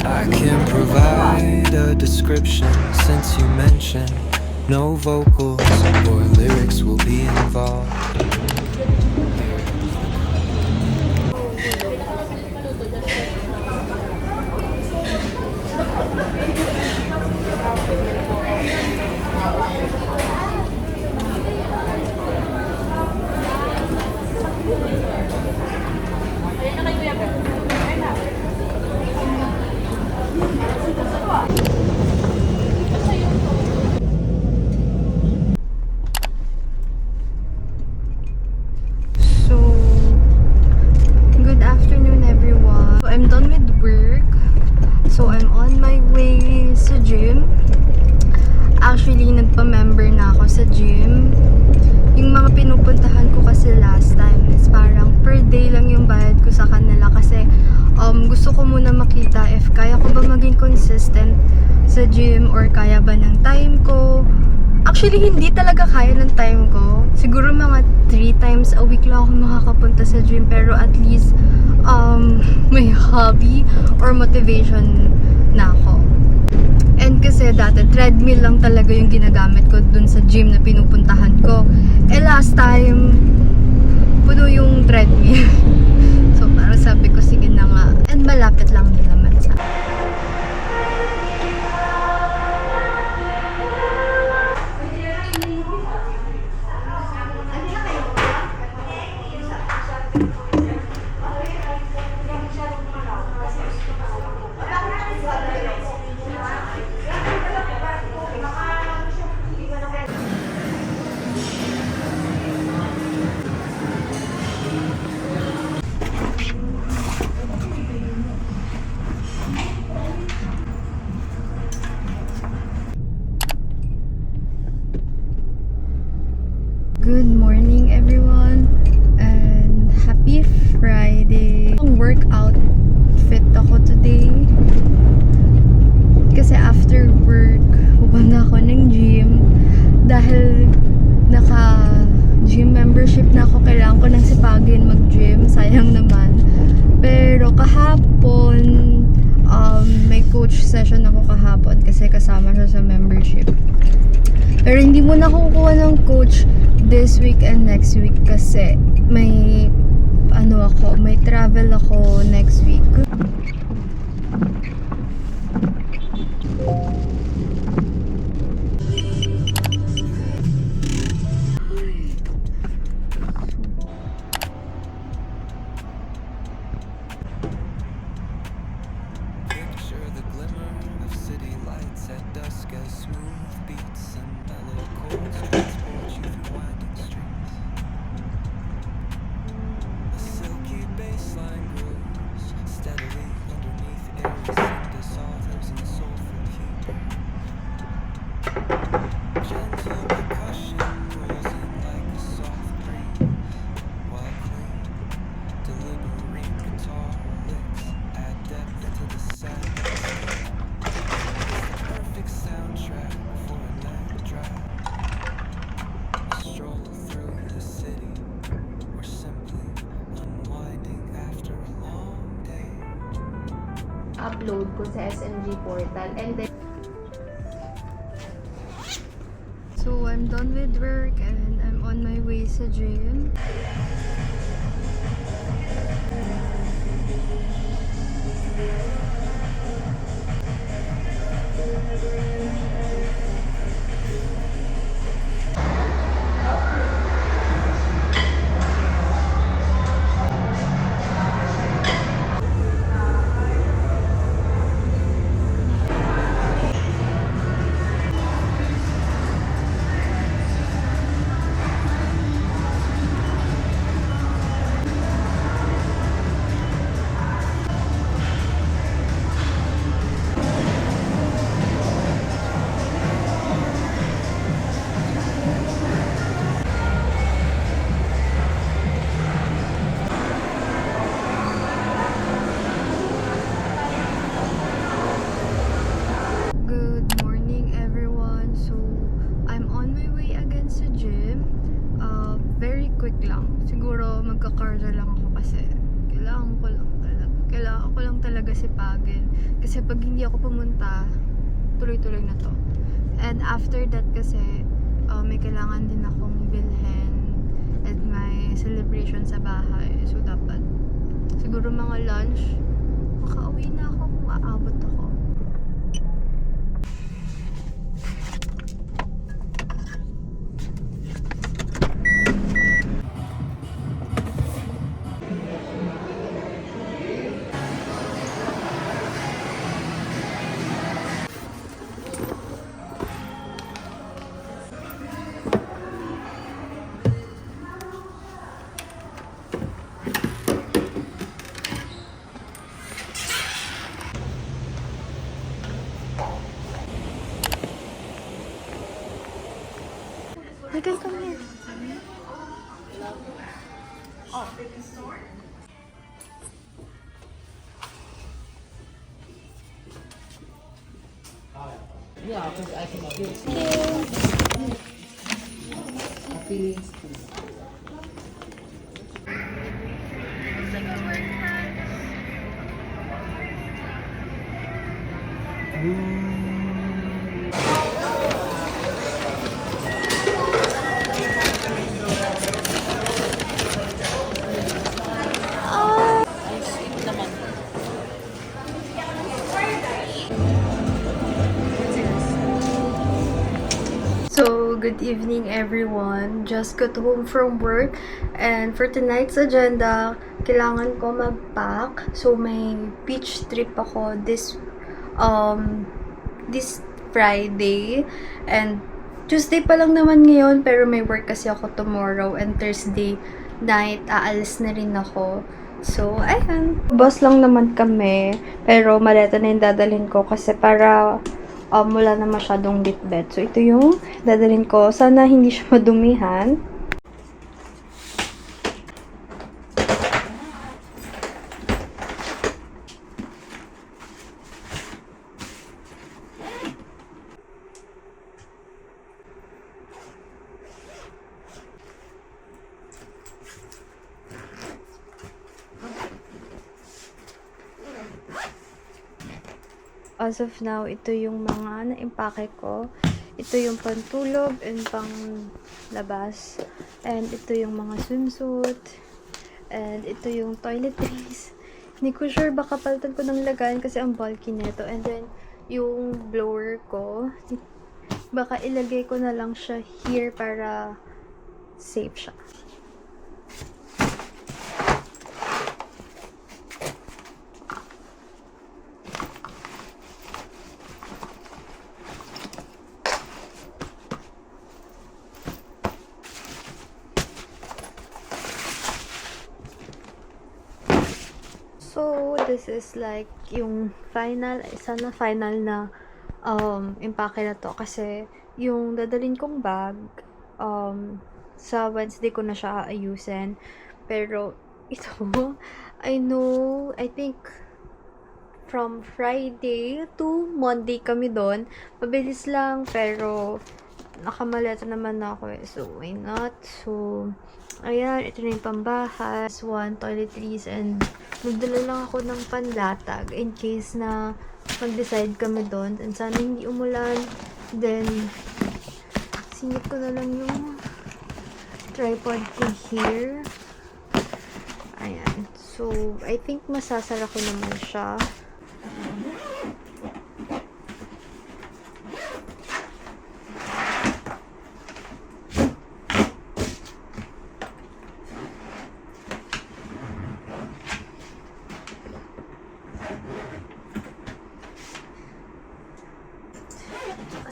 I can provide a description since you mentioned no vocals or lyrics will be involved. So, good afternoon everyone. So, I'm done with work. So, I'm on my way sa gym. Actually, nagpa-member na ako sa gym. Yung mga pinupuntahan ko kasi last time is parang per day lang yung bayad ko sa kanila kasi gusto ko muna makita if kaya ko ba maging consistent sa gym or kaya ba ng time ko. Actually, hindi talaga kaya ng time ko. Siguro mga 3 times a week lang ako makakapunta sa gym. Pero at least, may hobby or motivation na ako. And kasi dati, treadmill lang talaga yung ginagamit ko dun sa gym na pinupuntahan ko. Last time, puno yung treadmill. So, parang sabi ko, sige na nga. And malapit lang din naman sa Good morning everyone and happy Friday. Ang workout fit ako today kasi after work pupunta ako ng gym dahil naka gym membership na ako. Kailangan ko nang sipagin mag gym, sayang naman. Pero kahapon may coach session ako kahapon kasi kasama siya sa membership. Pero hindi mo na kukuha ng coach this week and next week kasi may may travel ako next week. Picture the glimmer of city lights at dusk as smooth beats and mellow chords transport you through winding streets. A silky bassline grows steadily underneath airy cinder saucers and soulful heat. Gentle percussion rolls in like a soft breeze, while clean, deliberate guitar licks add depth to the sound. Perfect soundtrack for a night drive. A stroll through the city, or simply unwinding after a long day. Upload ko sa SMG portal and then So I'm done with work and I'm on my way sa gym. magasipagin. Kasi pag hindi ako pumunta, tuloy-tuloy na to. And after that kasi, may kailangan din akong bilhin at may celebration sa bahay. So, dapat siguro mga lunch, makauwi na ako kung aabot ako. Miguel, come here. Yeah, because I can feel feelings too. Ay, sweet naman. So, good evening everyone. Just got home from work and for tonight's agenda, kailangan ko mag-pack. So, may beach trip ako this Friday and Tuesday pa lang naman ngayon pero may work kasi ako tomorrow and Thursday night aalis na rin ako. So, ayan. Bus lang naman kami pero maleta na yung dadalhin ko kasi para wala na masyadong litbet. So, ito yung dadalhin ko. Sana hindi siya madumihan. As of now, ito yung mga na-impake ko. Ito yung pantulog and pang labas. And ito yung mga swimsuit. And ito yung toiletries. Hindi ko sure baka palitan ko ng lagayan kasi ang bulky nito. And then, yung blower ko, baka ilagay ko na lang siya here para safe siya. So, this is like yung final, sana final na impake na to. Kasi yung dadalhin kong bag, sa Wednesday ko na siya aayusin. Pero, ito, I think, from Friday to Monday kami doon. Mabilis lang, pero nakamaleta naman ako eh. So, why not? So, ayan, ito na yung pambahay. One, toiletries, and magdala lang ako ng panlatag in case na mag-decide kami doon. And sana hindi umulan. Then, singit ko na lang yung tripod ko here. Ayan. So, I think masasara ko naman siya.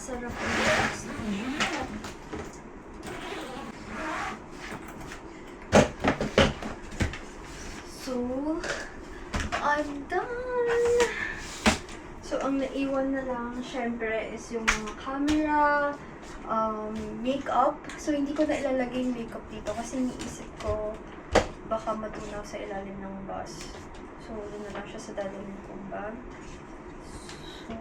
Sarap ang box na yun. So, I'm done! So, ang naiwan na lang, syempre, is yung mga camera, makeup. So, hindi ko na ilalagay yung makeup dito kasi iniisip ko baka matunaw sa ilalim ng bus. So, yun na lang siya sa dadalhin kong bag. So,